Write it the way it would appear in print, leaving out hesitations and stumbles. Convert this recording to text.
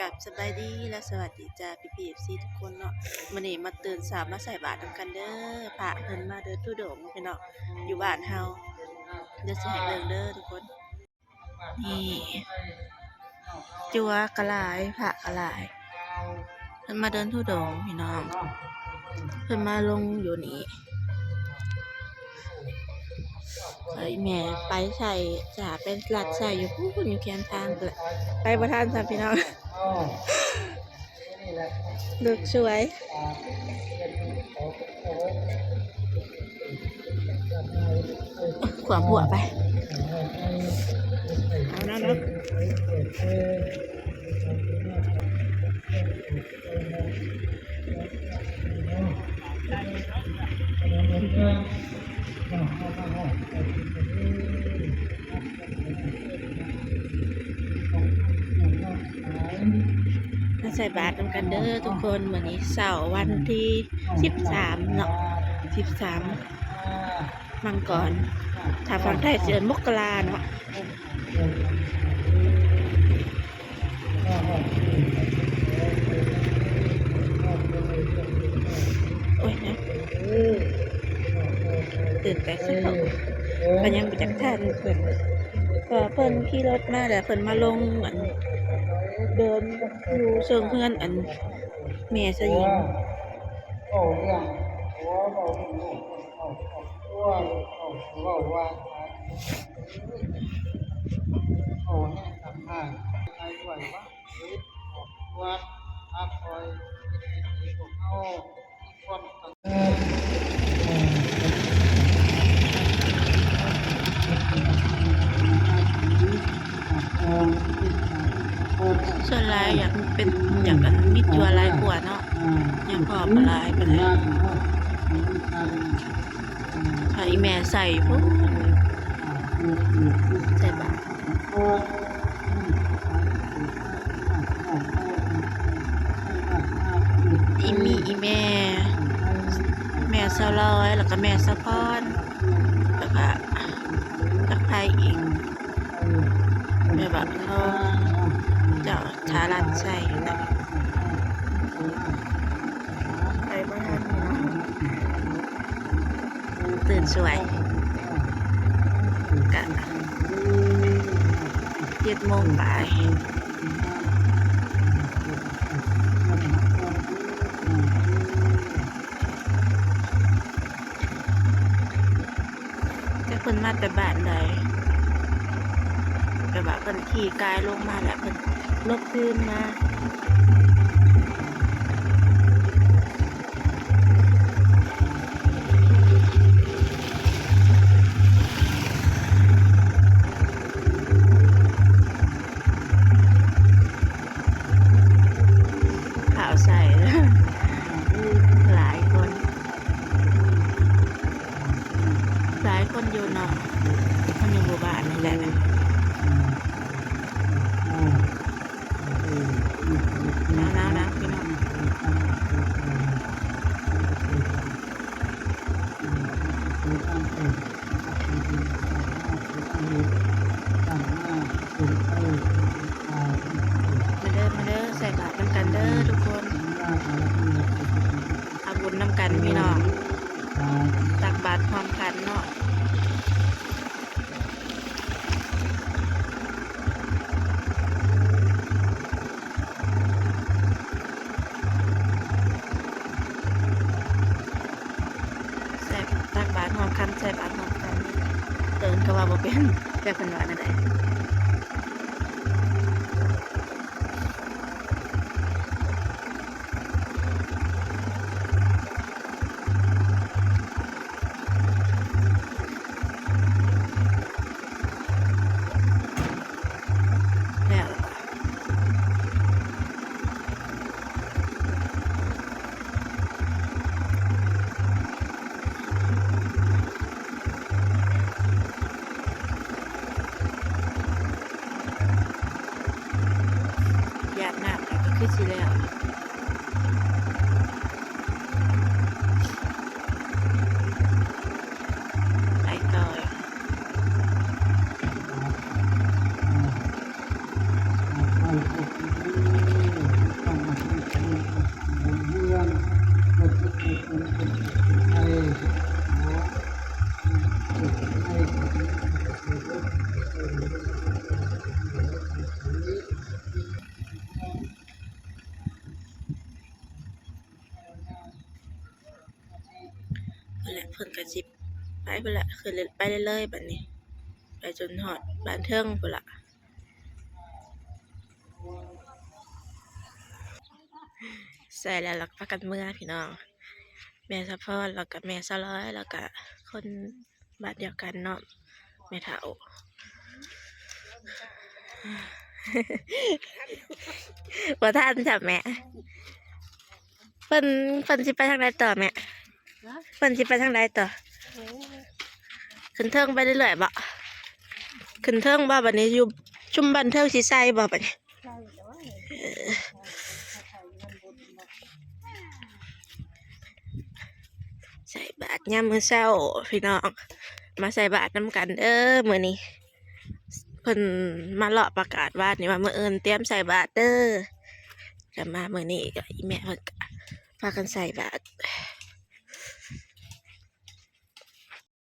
กับสบายดีและสวัสดีจ้าพี่เอฟซีทุกคนเนาะมื้อนี้มาตื่นสายมาใส่บาตรนำกันเด้อพระเพิ่นมาเดินธุดงค์พี่เนาะอยู่บ้านเฮาเดี๋ยวสิให้เบิ่งเด้อทุกคนนี่จัวกะหลายพระกะหลายเพิ่นมาเดินธุดงค์พี่น้องเพิ่นมาลงอยู่นี่ไอ้แม่ไปใส่จ้าเป็นลัดใส่อยู่พู้นอยู่แคมทางไปบ่ทันจ้ะพี่น้องลูกสวยขวบหัวไปเอานะลูกมาใส่บาตรกันเด้อทุกคนมื้อนี้เสาร์วันที่13เนาะ13มังกรถ้าฝั่งไทยเดือนมกราเนาะโอ้ยนะตื่นแต่เช้าก็ยังบ่จักทันเพิ่นขี่รถมาแล้วเพิ่นมาลงเดินอยู่เชิงเพื่อนแม่สยิงส่วนลายอยากมิดจัวลายกว่าเนาะอยากพอปลายไปเลยถ้าอีแม่ใส่ปุ๊บใส่บาตรอีแม่เศร้าร้อยแล้วก็แม่สะพอนแล้วก็ตะไคร้อีกแม่บักทองเจ้าชาลัดใส่นะไปบ้านตื่นสวยกะ7 โมงบ่ายแต่เพิ่นมาแต่บ้านใดแต่ว่าเพิ่นขี่กายลงมาแล้วเพิ่นลบคืนมาข่าวใส่หลายคนอยู่เนาะคนอยู่หมู่บ้านนี่แหละนะพี่น้องมาเด้อใส่บาตรนำกันเด้อทุกคนเอาบุญนำกันพี่น้องตักบาตรพร้อมกันเนาะตักบาตรพร้อมกันใส่บาตรพร้อมกันเดินก็ว่าบ่เป็นแต่เพิ่นว่านั่นแหละยากหนักก็คือสิแล้วไปต่อ เพิ่นก็สิไปพุ่นละขึ้นไปเรื่อยๆบัดนี้ไปจนฮอดบ้านเทิงพุ่นละใส่แล้วพากันเมื่อพี่น้องแม่สะพรแล้วก็แม่สะร้อยแล้วก็คนบ้านเดียวกันเนาะแม่เฒ่า บ่ทันจ้ะแม่เพิ่นสิไปทางใดต่อแม่เพิ่นสิไปทางใดต่อขึ้นเทิงไปเรื่อยๆบ่ขึ้นเทิงบ่บัดนี้อยู่ชุมบ้านเทิงสิใส่บ่บัดนี้ใส่บาตรยามมื้อเช้าพี่น้องมาใส่บาตรนำกันเด้อมื้อนี้เพิ่นมาเลาะประกาศว่านี่ว่ามื้ออื่นเตรียมใส่บาตรเด้อก็มามื้อนี้ก็อีแม่เพิ่นก็พากันใส่บาตร